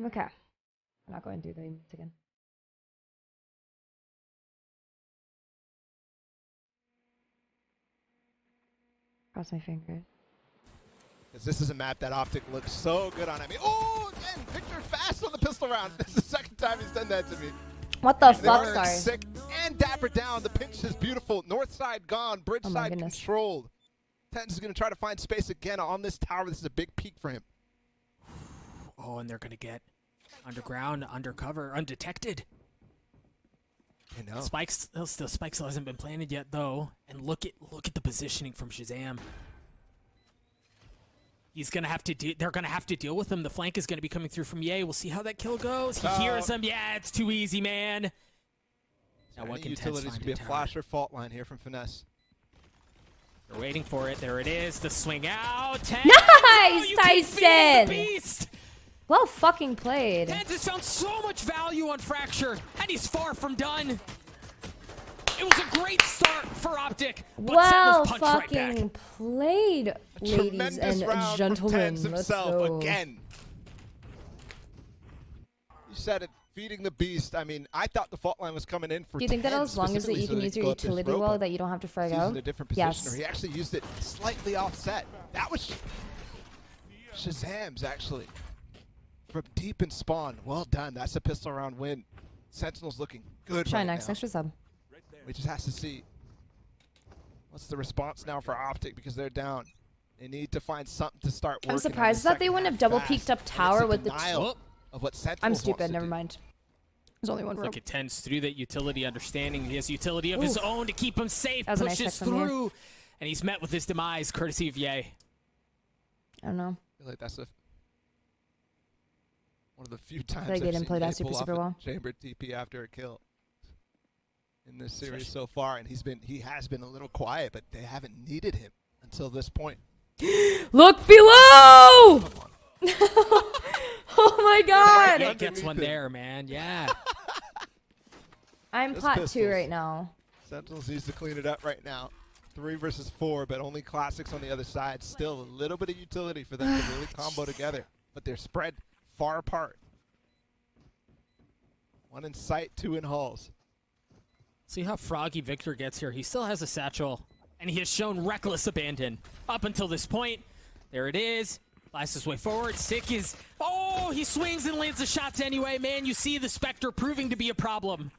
Okay. I'm not going through the emotes again. Cross my fingers. Because this is a map that Optic looks so good on. I mean, oh, again, Victor fast on the pistol round. This is the second time he's done that to me. What the fuck? Sorry. Sick and Dapper down. The pinch is beautiful. North side gone. Bridge side controlled. Tens is going to try to find space again on this tower. This is a big peak for him. Oh, and they're going to get underground, undercover, undetected. I know. Spikes still hasn't been planted yet, though. And look at the positioning from Shazam. He's gonna have to they're gonna have to deal with him. The flank is gonna be coming through from Ye. We'll see how that kill goes. He hears him. Yeah, it's too easy, man. Now what can utilities could be a flasher fault line here from Finesse. They're waiting for it. There it is. The swing out. Tens. Nice, oh, Tyson. Beast. Well fucking played. Tens has found so much value on Fracture, and he's far from done. It was a great start for Optic, but well fucking right played, ladies and gentlemen. Let's go. Again. You said it, feeding the beast. I mean, I thought the fault line was coming in for. Do you think that as long as that you can use your utility wall, that you don't have to frag out? In a different position, or he actually used it slightly offset. That was Shazam's actually from deep in spawn. Well done. That's a pistol round win. Sentinel's looking good. Try right next now. extra sub. We just have to see what's the response now for Optic because they're down. They need to find something to start working. I'm surprised that they wouldn't have double peeked up tower with the. Of what I'm stupid. Never mind. There's only one room. Look at Tens through that utility understanding. He has utility of his own to keep him safe. Pushes nice through, and he's met with his demise courtesy of Ye. I don't know. I feel like that's one of the few times I didn't play that super well. Chamber TP after a kill in this series so far, and he has been a little quiet, but they haven't needed him until this point. Look below! Oh my god! Ye gets one there, man. Yeah. I'm pot 2 right now. Sentinels needs to clean it up right now. 3 versus 4, but only classics on the other side. Still a little bit of utility for them to really combo together, but they're spread far apart. 1 in sight, 2 in halls. See how froggy Victor gets here. He still has a satchel, and he has shown reckless abandon up until this point. There it is. Blasts his way forward. Sick is... Oh, he swings and lands the shots anyway. Man, you see the Spectre proving to be a problem.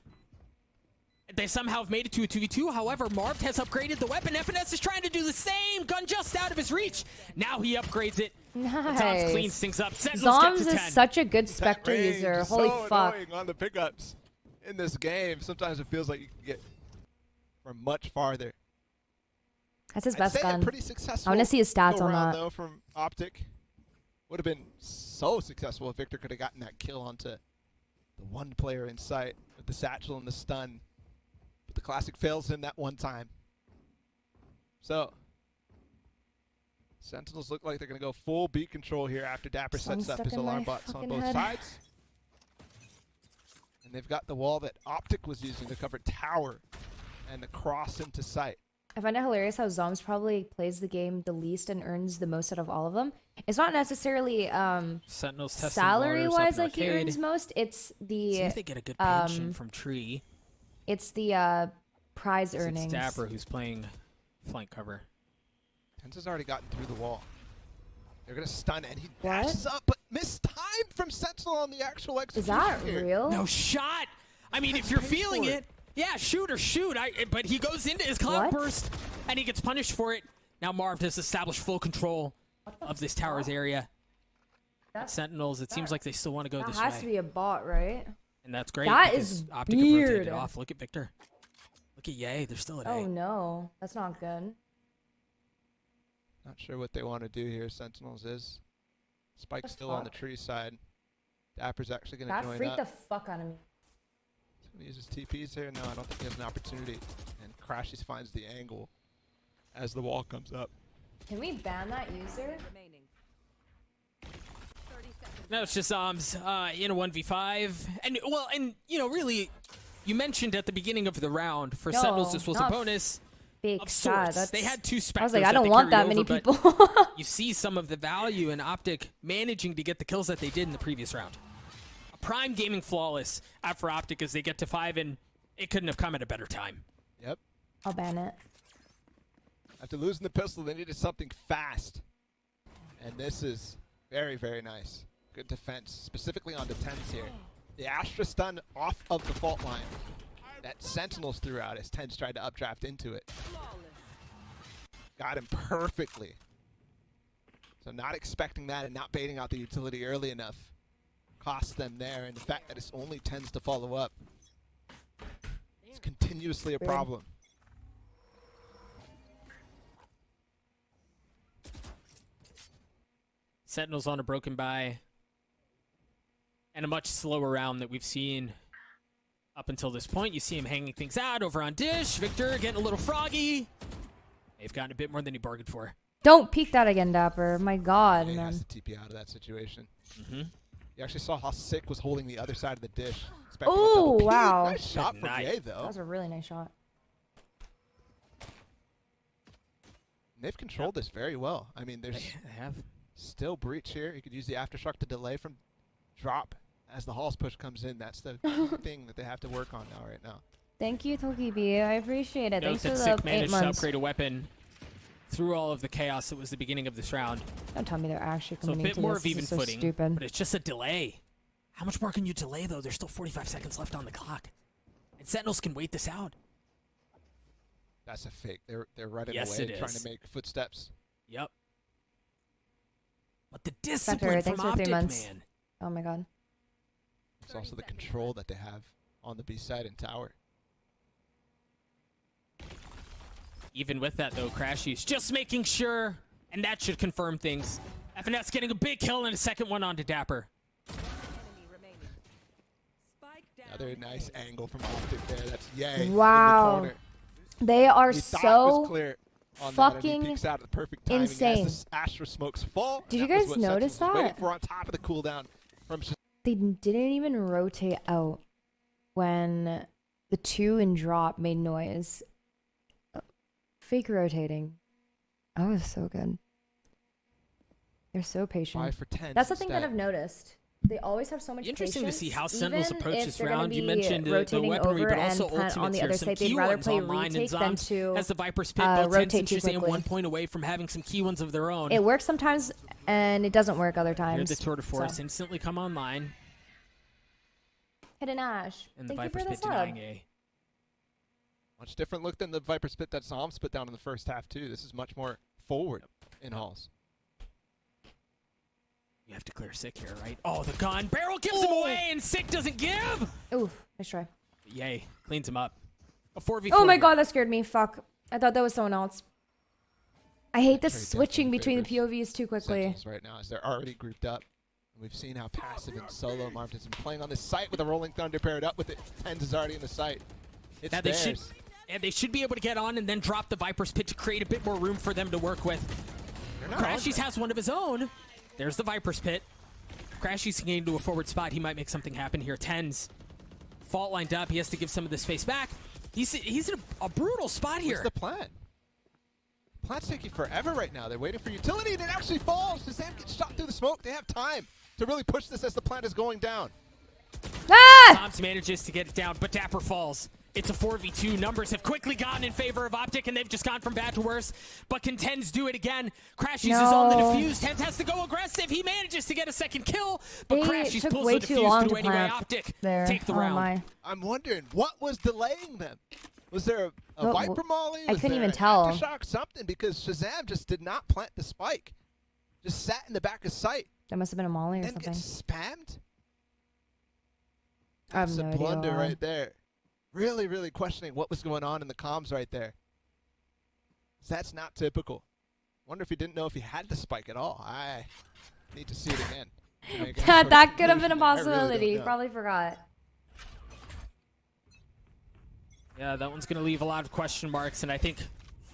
They somehow have made it to a 2v2. However, Marv has upgraded the weapon. FNS is trying to do the same. Gun just out of his reach. Now he upgrades it. Nice. Zoms cleans things up. Zoms is such a good Spectre user. Holy fuck. On the pickups in this game. Sometimes it feels like you can get from much farther. That's his best gun. Pretty successful. I want to see his stats on that. Though, from Optic. Would have been so successful if Victor could have gotten that kill onto the one player in sight with the satchel and the stun. But the classic fails him that one time. So Sentinels look like they're going to go full beat control here after Dapper sets up his alarm bots on both sides. And they've got the wall that Optic was using to cover tower and the cross into sight. I find it hilarious how Zoms probably plays the game the least and earns the most out of all of them. It's not necessarily salary-wise that he earns most. It's the... See if they get a good pension from Tree. It's the prize earnings. It's Dapper who's playing flank cover. Tens has already gotten through the wall. They're going to stun, and he dashes up, but mistimed from Sentinel on the actual execution. Is that real? No shot! I mean, if you're feeling it, yeah, shoot or shoot. But he goes into his cloud burst, and he gets punished for it. Now Marv has established full control of this tower's area. Sentinels, it seems like they still want to go this way. That has to be a bot, right? And that's great. That is Optic weird. rotated off. Look at Victor. Look at Ye. They're still at A. Oh no, that's not good. Not sure what they want to do here. Sentinels is. Spike's still on the tree side. Dapper's actually going to join up. That freaked the fuck out of me. He uses TPs here. No, I don't think he has an opportunity. And Crashies finds the angle as the wall comes up. Can we ban that user? No, it's just Zoms in a 1v5. And, well, and, you know, really, you mentioned at the beginning of the round, for Sentinels, this was a bonus of sorts. They had 2 Spectres. I was like, I don't want that many people. You see some of the value in Optic managing to get the kills that they did in the previous round. prime gaming flawless out for Optic as they get to 5, and it couldn't have come at a better time. Yep. I'll ban it. After losing the pistol, they needed something fast. And this is very, very nice. Good defense, specifically on the 10s here. The Astra stun off of the fault line that Sentinels threw out as 10s tried to updraft into it. Got him perfectly. So not expecting that and not baiting out the utility early enough cost them there. And the fact that it's only 10s to follow up, it's continuously a problem. Sentinels on a broken buy. And a much slower round that we've seen up until this point. You see him hanging things out over on Dish. Victor getting a little froggy. They've gotten a bit more than he bargained for. Don't peek that again, Dapper. My God, Yeah, he man. has to TP out of that situation. Mm-hmm. You actually saw how Sick was holding the other side of the dish. Oh, wow. Nice shot from night. Ye, That though. was a really nice shot. They've controlled this very well. I mean, there's They have. still breach here. You could use the aftershock to delay from drop as the Halls push comes in. That's the thing that they have to work on now, right now. Thank you, Tokibi. I appreciate it. Note Thanks for that the Sick 8 managed to months. upgrade a weapon through all of the chaos that was the beginning of this round. Don't tell me they're actually So a committing bit to more this. of even This is so footing, stupid. but it's just a delay. How much more can you delay, though? There's still 45 seconds left on the clock. And Sentinels can wait this out. That's a fake. They're running Yes, away, it trying is. to make footsteps. Yep. But the discipline thanks from for 3 Optic, months. man. Oh my God. It's also the control that they have on the B side and tower. Even with that, though, Crashy's just making sure, and that should confirm things. FNS getting a big kill and a second one onto Dapper. Another nice angle from Optic there. That's Ye Wow. in the corner. They are He thought it was so clear on fucking that, and he peeks out at the perfect timing insane. as the Astra smokes fall. Did and you that was guys what notice Sentinels was waiting that? for on top of the cooldown from They didn't even rotate out when the 2 in drop made noise. Fake rotating. That was so good. They're so patient. 5 for 10. That's the thing that instead. I've noticed. They always have so much Interesting to patience, see how Sentinels even approach if this they're gonna round. You be mentioned the rotating weaponry, over but also and plant ultimates on the here. other Some side. They'd key rather ones play online, and retake than Zombs to has the Viper's Pit built in, rotate since too you're saying quickly. 1 point away from having some key ones of their own. It works sometimes, and it doesn't work other Here times. the Tour de Force So. instantly come online, Hidden Ash. and the Thank you Viper's for the Pit sub. denying A. Much different look than the Viper Spit that Zombs spit down in the first half, too. This is much more forward in Halls. You have to clear Sick here, right? Oh, the gun barrel gives him away, and Sick doesn't give. Ooh, nice try. Yay, cleans him up. A 4v4. Oh my here. God, that scared me. Fuck. I thought that was someone else. I hate the Trade switching definitely between the POVs too quickly. Sentinels right now as they're already grouped up. And we've seen how passive and solo Marvin's been playing on this site with a Rolling Thunder paired up with it. Tens is already in the site. It's Yeah, they theirs. should, and they should be able to get on and then drop the Viper's Pit to create a bit more room for them to work with. They're not on Crashies that. has one of his own. There's the Viper's Pit. Crashies can get into a forward spot. He might make something happen here. Tens. Fault lined up. He has to give some of the space back. He's in a brutal spot here. What's the plan? Plan's taking forever right now. They're waiting for utility, and it actually falls. Shazam gets shot through the smoke. They have time to really push this as the plant is going down. Ah! Toms manages to get it down, but Dapper falls. It's a 4v2. Numbers have quickly gone in favor of Optic, and they've just gone from bad to worse. But can Tens do it again? Crashies is on the No. defuse. Tens has to go aggressive. He manages to get a second kill, but They Crashies took pulls way the too defuse long through to anyway. plant Optic there. take the Oh round. my. I'm wondering, what was delaying them? Was there a Well, Viper Molly? I Was couldn't there even an tell. Aftershock, something, because Shazam just did not plant the spike. Just sat in the back of sight. That must have been a molly or Then something. gets spammed? I have That's no a idea blunder why. right there. Really, really questioning what was going on in the comms right there. That's not typical. Wonder if he didn't know if he had the spike at all. I need to see it again. to make any sort of That could have been a conclusion there. I really don't possibility. You know. probably forgot. Yeah, that one's going to leave a lot of question marks, and I think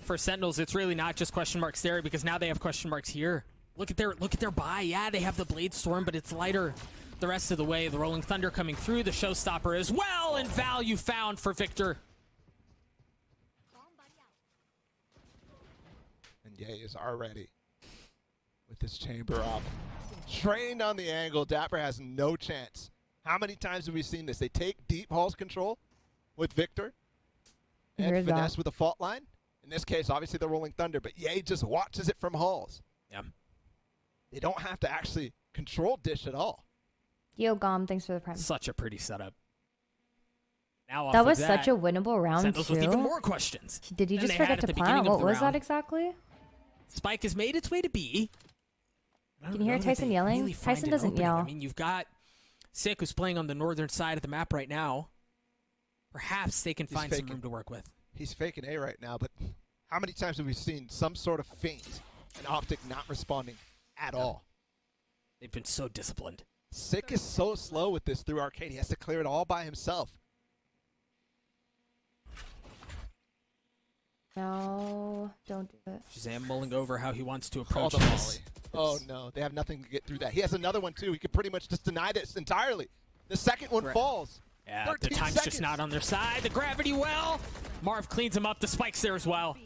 for Sentinels, it's really not just question marks there, because now they have question marks here. Look at their buy. Yeah, they have the Blade Storm, but it's lighter the rest of the way. The Rolling Thunder coming through, the Showstopper as well, and value found for Victor. And Ye is already with this chamber up. Trained on the angle. Dapper has no chance How many times have we seen this? They take deep Halls control with Victor I and heard finesse that. with a fault line. In this case, obviously the Rolling Thunder, but Ye just watches it from Halls. Yeah. They don't have to actually control Dish at all. Yo, Gom, thanks for the prime. Such a pretty setup. Now off That of was such a winnable round, Sentinels with even too. more questions. Did he than just they had forget at to the beginning plant? of What the was that round. exactly? Spike has made its way to B. I don't Can you hear know that Tyson they yelling? really find Tyson an doesn't opening. yell. I mean, you've got Sick, who's playing on the northern side of the map right now. Perhaps they can He's find some faking. room to work with. He's faking A right now, but how many times have we seen some sort of feint and Optic not responding at all? They've been so disciplined. Sick is so slow with this through Arcade. He has to clear it all by himself. No, don't do it. Shazam mulling over how he wants to Oh, approach the this. volley. Oh, no. They have nothing to get through that. He has another one, too. He could pretty much just deny this entirely. The second one Correct. falls. Yeah, the 13 time's seconds. just not on their side. The gravity well. Marv cleans him up. The spike's there as well.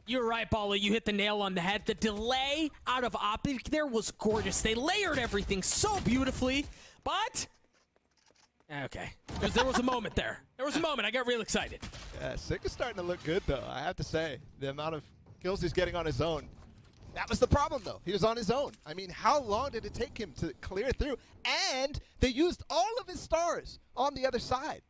You're right, Bala. You hit the nail on the head. The delay out of Optic there was gorgeous. They layered everything so beautifully, but... Okay. There was a moment there. There was a moment. I got real excited. Yeah, Sick is starting to look good, though. I have to say, the amount of kills he's getting on his own. That was the problem, though. He was on his own. I mean, how long did it take him to clear through? And they used all of his stars on the other side.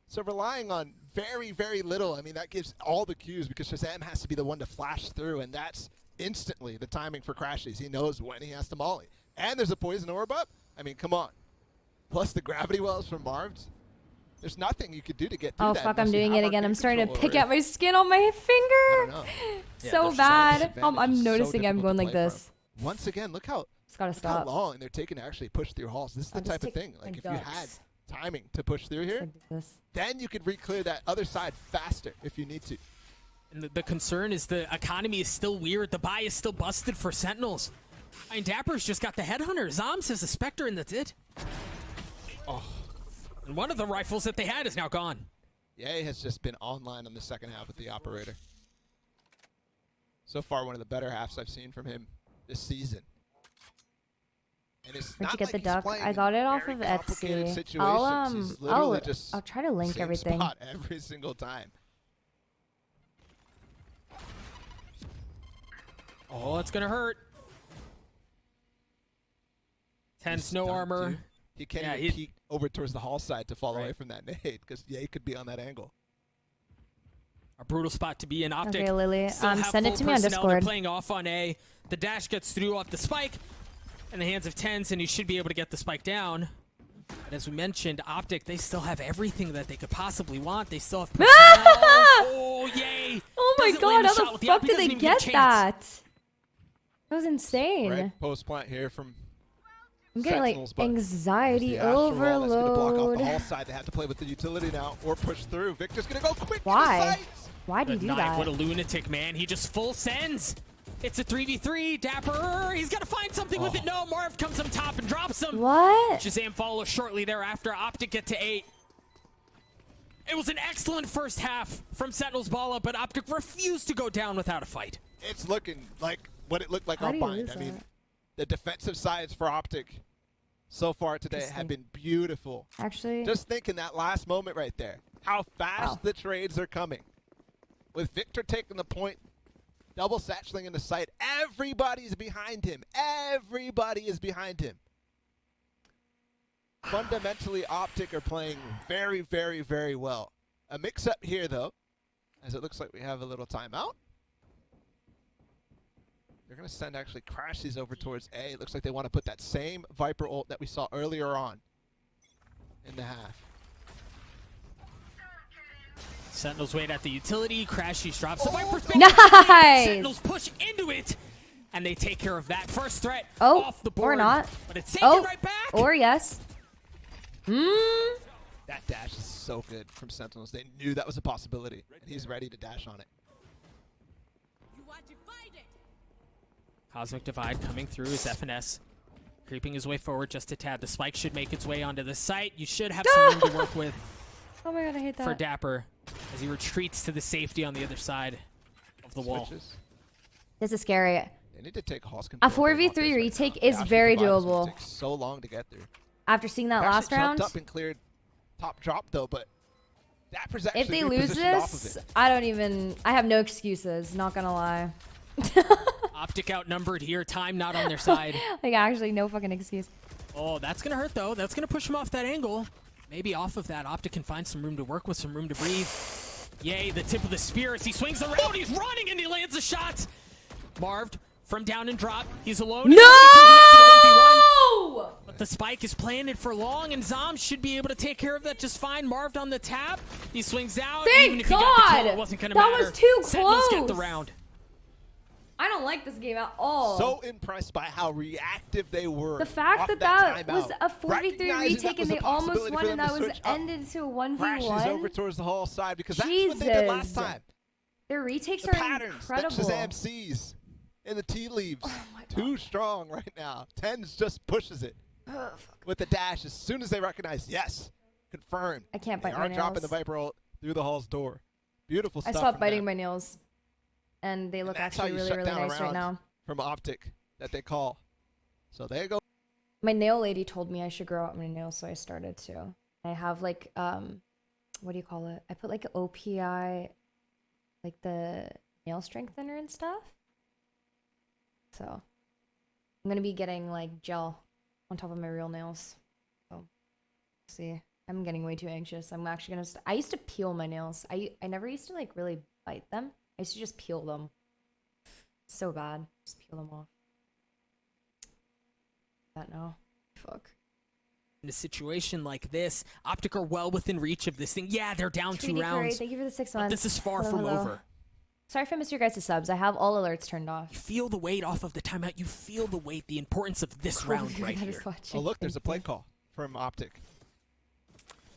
So relying on very, very little, I mean, that gives all the cues because Shazam has to be the one to flash through, and that's instantly the timing for crashes. He knows when he has to molly. And there's a poison orb up. I mean, come on. Plus the gravity wells from Marv's. There's nothing you could do to get through Oh, that. fuck, unless I'm you doing have it again. arcade I'm starting to control pick over at it. my skin on my I finger. don't know. Yeah, So there's bad. Disadvantage I'm is so noticing I'm difficult going to like play this. from. Once again, look how It's gotta Look how stop. long they're taking to actually push through halls. This is the I'll just type of take thing. my Like, if you had ducks. timing to push through here, Like this. then you could re-clear that other side faster if you need to. And the concern is the economy is still weird. The buy is still busted for Sentinels. I mean, Dapper's just got the Headhunter. Zoms has a Spectre, and that's it. Oh. And one of the rifles that they had is now gone. Ye has just been online on the second half with the operator. So far, one of the better halves I've seen from him this season. And it's Where'd not you get like the he's duck? playing I in got it off very of complicated Etsy. situations. He's literally just I'll try to link same everything. spot every single time. Oh, it's going to hurt. Tense, He's no stunned, armor. too. He can't Yeah, even peek over towards the hall side to fall away Right. from that nade because Ye could be on that angle. A brutal spot to be in. Optic. Okay, Lily. Still have Send it full to me on personnel. They're Discord. playing off on A. The dash gets through off the spike in the hands of Tens, and he should be able to get the spike down. But as we mentioned, Optic, they still have everything that they could possibly want. They still have personnel. Oh, yay! Oh my Doesn't land god, the shot how the with the fuck up. He did doesn't they even get a get chance. that? That was insane. Red post plant here from I'm getting like Sentinels, but anxiety there's the astral wall that's gonna block off the overload. hall side. They have to play with the utility now or push through. Victor's gonna go quick. Why? To the sights. Why do you Good do night. that? What a lunatic, man. He just full sends. It's a 3v3. Dapper, he's got to find something with it. No, Marv comes on top and drops him. What? Shazam follows shortly thereafter. Optic get to 8. It was an excellent first half from Sentinels Bala, but Optic refused to go down without a fight. It's looking like what it looked like How on do you Bind. lose I mean, that? the defensive sides for Optic so far today have been beautiful. Actually, Just think in that last moment right there, how fast Wow. the trades are coming. With Victor taking the point, double satcheling in the site, everybody's behind him. Everybody is behind him. Fundamentally, Optic are playing very, very, very well. A mix-up here, though, as it looks like we have a little timeout. They're going to send actually Crashies over towards A. It looks like they want to put that same Viper ult that we saw earlier on in the half. Sentinels wait at the utility. Crashies drops the Viper's Nice! Sentinels push into it, and they take care of that first threat Oh, off the or board. not. But it's taken Oh, right back. or yes. That dash is so good from Sentinels. They knew that was a possibility, and he's ready to dash on it. Cosmic Divide coming through is FNS. Creeping his way forward just a tad. The spike should make its way onto the site. You should have some room to work with Oh my god, I hate for that. Dapper as he retreats to the safety on the other side of the wall. Switches. This is scary. They need to take Hoss A control. if they want 4v3 this right retake now. is The very Astral Divide is gonna doable. take so long to get through. After seeing that They've last actually round, jumped up and cleared top drop though, but Dapper's actually if they lose repositioned off of this, it. I have no excuses, not gonna lie. Optic outnumbered here. Time not on their side. Like, actually, no fucking excuse. Oh, that's going to hurt, though. That's going to push him off that angle. Maybe off of that, Optic can find some room to work with, some room to breathe. Yay, the tip of the spear as he swings around. He's running and he lands a shot. Marved from down and drop. He's alone. No! But the spike is planted for long, and Zom should be able to take care of that just fine. Marved on the tap. He swings out. Thank Even if he got the God! kill, it wasn't going to That matter. was too Sentinels get the close. round. I don't like this game at all. So impressed by how reactive they were. The fact off that timeout. was a 43 Recognizing retake that was and they a almost possibility won for and them that to was switch up. ended to a Crashes over 1v1. towards the hall side because that's what they did last Jesus. time. Their retakes The are patterns incredible. that Shazam sees in the tea leaves. Oh my God. Too strong right now. Tens just pushes it Ugh, fuck. with the dash as soon as they recognize, yes, confirmed. I can't They bite are my dropping nails. the Viper ult through the hall's door. Beautiful I stuff. stopped from biting them. my nails, and they look that's how actually you really, shut really down a nice right round. now. From Optic that they call. So there you go. My nail lady told me I should grow out my nails, so I started to. I have like what do you call it? I put like OPI, like the nail strengthener and stuff. So I'm gonna be getting like gel on top of my real nails. So see, I'm getting way too anxious. I'm actually gonna. I used to peel my nails. I never used to like really bite them. I used to just peel them. So bad. Just peel them off. That now. Fuck. In a situation like this, Optic are well within reach of this thing. Yeah, they're down 2 Treaty Curry, rounds. thank you for the 6 But months. this is far Hello, from hello. over. Sorry if I missed your guys' subs. I have all alerts turned off. You feel the weight off of the timeout. You feel the weight, the importance of this round Your right guys here. watching. Oh, look, there's a Thank play you. call from Optic.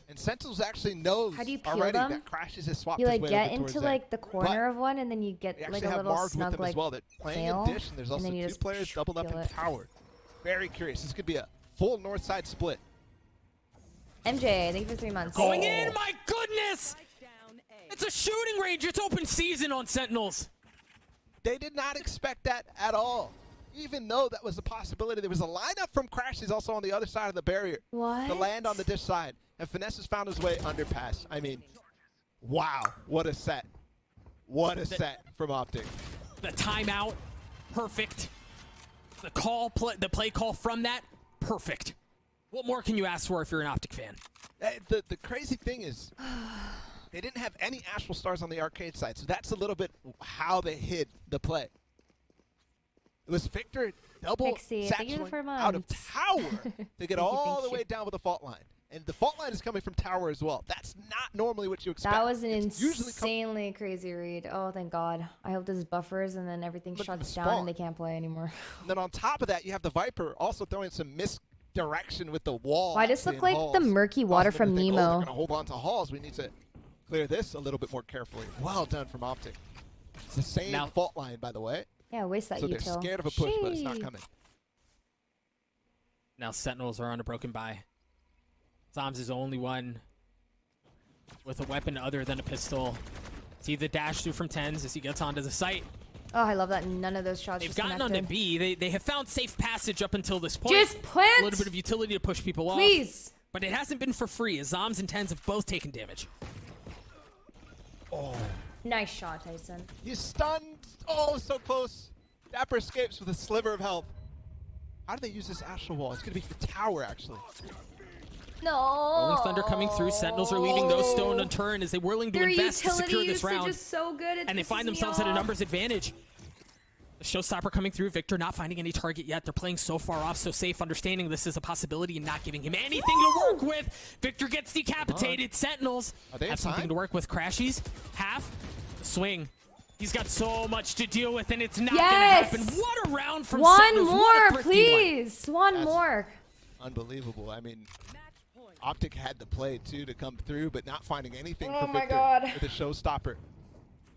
And Sentinels actually knows How do you peel already them? that Crashes has swapped You his like way get over towards into them. like the corner of one, and then you They get actually like a have little Marved with snug them like as well. They're playing tail, in dish, and there's and also then you two just players doubled up peel in it. tower. Very curious. This could be a full north side split. MJ, thank you for 3 months. Going in, my goodness! It's a shooting range. It's open season on Sentinels. They did not expect that at all. Even though that was a possibility, there was a lineup from Crashes also on the other side of the barrier What? to land on the dish side. And Finesse has found his way underpass. I mean, wow, what a set. What a set from Optic. The timeout, perfect. The play call from that, perfect. What more can you ask for if you're an Optic fan? The crazy thing is, they didn't have any Astral Stars on the arcade side, so that's a little bit how they hid the play. It was Victor double Pixie, thank you satcheling for out of months. tower to get you, all thank the way you. down with the fault line. And the fault line is coming from tower as well. That's not normally what you expect. That was an It's usually insanely crazy read. Oh, thank God. I hope this buffers and then everything Look at the shuts down spawn. and they can't play anymore. And then on top of that, you have the Viper also throwing some misdirection with the wall. Why does this actually look in like the halls, murky water causing them from to think, oh, Nemo? they're going to hold on to halls. We need to clear this a little bit more carefully. Well done from Optic. It's the same Now- fault line, by the way. Yeah, waste that So they're util. scared of a push, but it's not Sheesh. coming. Now Sentinels are on a broken bye. Zoms is the only one with a weapon other than a pistol. See the dash through from Tens as he gets onto the site. Oh, I love that none of those shots They've just gotten connected. onto B. They have found safe passage up until this point. Just plant! A little bit of utility to push people off. Please! But it hasn't been for free, as Zoms and Tens have both taken damage. Oh, Nice shot, Tyson. he's stunned. Oh, so close. Dapper escapes with a sliver of health. How do they use this Astral Wall? It's going to be for tower, actually. No! Rolling Thunder coming through. Sentinels are leaving those stone unturned as they're willing to Their invest to utility secure this usage round. is so good. It And they pisses find me themselves at a off. numbers advantage. The showstopper coming through. Victor not finding any target yet. They're playing so far off, so safe, understanding this is a possibility and not giving him anything to work with. Victor gets decapitated. Sentinels Are they have in something time? to work with. Crashies, half, swing. He's got so much to deal with, and it's not Yes! going to happen. What a round from One Sentinels. What a more, thrifty one. please! One That's- more. Unbelievable. I mean, Optic had the play, too, to come through, but not finding anything Oh for my Victor God. with a showstopper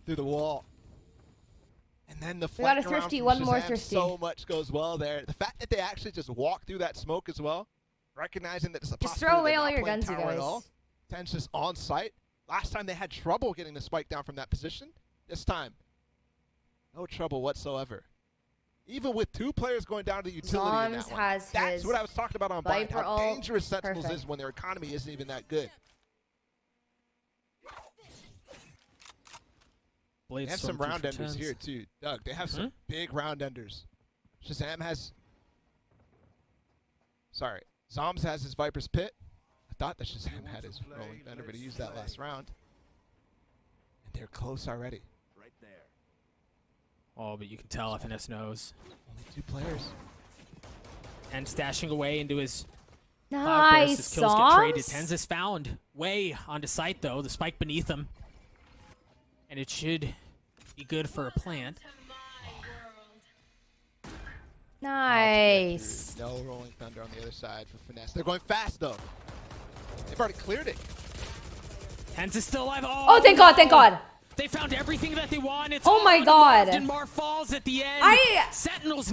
through the wall. And then the We got a flank around thrifty, from one more Shazam, thrifty. so much goes well there. The fact that they actually just walk through that smoke as well, recognizing that it's a Just possibility throw away they're all not your playing guns, you tower at guys. all. Ten's just on site. Last time they had trouble getting the spike down from that position. This time, no trouble whatsoever. Even with 2 players going down to the utility in that Zoms one. has That's his what I was talking about on Blind. Viper How ult. dangerous Sentinels Perfect. is when their economy isn't even that good. Blade They have Storm some round 2 for enders 10s. here too. Doug, they have some big round enders. Shazam has... Sorry. Zoms has his Viper's Pit. I thought that Shazam had his Rolling Thunder, but he used that last round. And they're close already. Right there. Oh, but you can tell FNS knows. Only 2 players. And stashing away into his cloud Nice, burst. His kills get traded. Zoms. Tens is found. Way onto site, though. The spike beneath him. And it should be good for a plant. Nice. No Rolling Thunder on the other side for Finesse. They're going fast, though. They've already cleared it. Tens is still alive. Oh, thank God, thank God. They found everything that they want. It's Oh my all God. involved in Mar Falls at the end. I- Sentinels